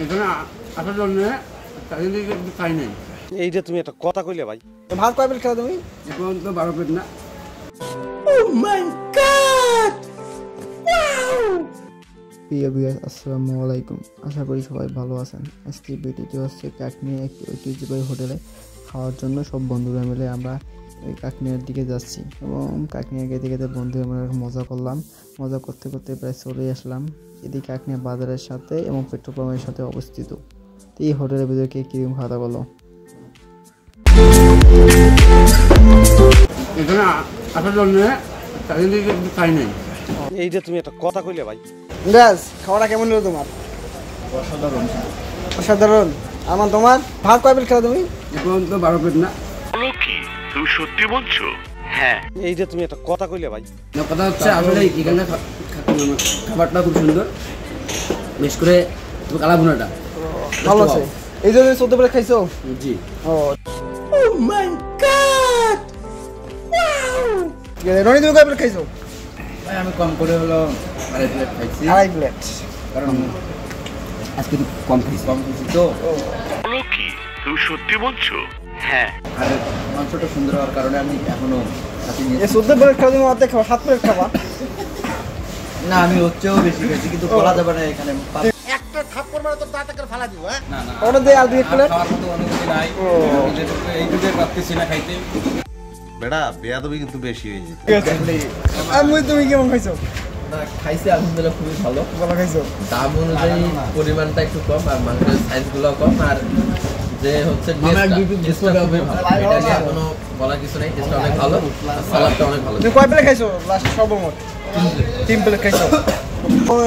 এখানে আসার জন্য খাই নাই। এইটা তুমি একটা কথা কইলে ভাই। ভাত কয় প্লেট খাও তুমি? এখন তো 12 প্লেট না। প্রিয় ভিউয়ার্স, আসসালামু আলাইকুম। আশা করি সবাই ভালো আছেন। আজকে ভিডিওটি হচ্ছে কাকনিয়া একটি ঐতিহ্যবাহী হোটেলে খাওয়ার জন্য সব বন্ধুরা মিলে আমরা ওই কাকনিয়ার দিকে যাচ্ছি এবং কাকনিয়া গেতে গেতে বন্ধুরা আমরা মজা করলাম। মজা করতে করতে প্রায় চলে আসলাম এদিকে কাকনিয়া বাজারের সাথে এবং পেট্রোল পাম্পের সাথে অবস্থিত। তো এই হোটেলের ভিতরে কিরকম খাওয়া দাওয়া করলো। এখানে আসার জন্য খাই নাই। এইটা তুমি একটা কথা কইলে ভাই। ব্যাস, খাওয়াটা কেমন হলো তোমার? অসাধারণ। অসাধারণ। আমার তোমার ভাত কয় প্লেট খাও তুমি? এখন তো 12 প্লেট না। কি তুমি সত্যি বলছো? হ্যাঁ। এইটা তুমি একটা কথা কইলে ভাই। কথা হচ্ছে আসলে এখানে খাবারটা খুব সুন্দর, বেশ করে কালা ভুনাটা ভালো আছে। এই জন্য 14 প্লেট খাইছো? জি। ও মাই গড, রনি তুমি কয় প্লেট খাইছো? ভাই আমি কম করে হলো 2.5 প্লেট খাইছি। 2.5 প্লেট, কারণ আজকে কম খাইছি তো। কি তুমি সত্যি বলছো? হ্যাঁ। আর মাংসটা সুন্দর হওয়ার কারণে আমি এখনো এই 14 প্লেট খাও তুমি, অর্ধেক খাও, 7 প্লেট খাবা না। আমি হচ্ছেও বেশি খাইছি কিন্তু বলা যাবে না এখানে। একটা থাপ্পড় মারো তো তাড়াতাড়ি ফালা দিব। হ্যাঁ না না, ওটা দিয়ে আর 2 প্লেট খাওয়ার মতো অনুমতি নাই। এই যুগে পাচ্ছি না খাইতে। বেড়া বেয়াদবি কিন্তু বেশি হয়ে যেত। আমি তুমি কেমন খাইছো? না খাইছি আলহামদুলিল্লাহ, খুবই ভালো। ভালো খাইছো। দাম অনুযায়ী পরিমাণটা একটু কম আর মাংসের সাইজগুলো কম, আর যে হচ্ছে টেস্টটা খুবই ভালো। এটা নিয়ে কোনো বলার কিছু নেই, টেস্টটা অনেক ভালো, সালাদটা অনেক ভালো। তুমি কয় প্লেট খাইছো লাস্ট সর্বমোট? 3 প্লেট খাইছো।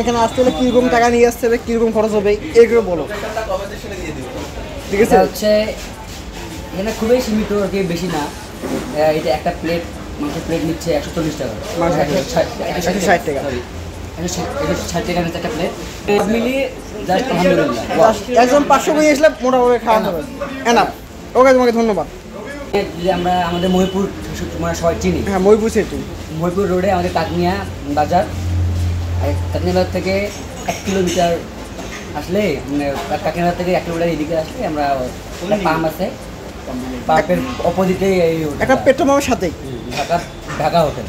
এখানে আসতে হলে কিরকম টাকা নিয়ে আসতে হবে, কিরকম খরচ হবে এগুলো বলো। ঠিক আছে, হচ্ছে এখানে খুবই সীমিত আর কি, বেশি না। এটা একটা প্লেট মাংসের প্লেট নিচ্ছে 140 টাকা, 160 টাকা, 160 টাকা নিচ্ছে একটা প্লেট। সব মিলিয়ে জাস্ট আলহামদুলিল্লাহ একদম 500 করে আসলে মোটামুটি খাওয়া যাবে। এনাফ। ওকে, তোমাকে ধন্যবাদ। যদি আমরা আমাদের মহিপুর মানে সবাই চিনি, হ্যাঁ মহিপুর সেটি, মহিপুর রোডে আমাদের কাকনিয়া বাজার। কাকনিয়া বাজার থেকে 1 কিলোমিটার আসলে মানে কাকনিয়া বাজার থেকে 1 কিলোমিটার এদিকে আসলে আমরা পাম্প আছে, পাম্পের অপোজিটে একটা পেট্রোল পাম্পের সাথেই ঢাকা হোটেল।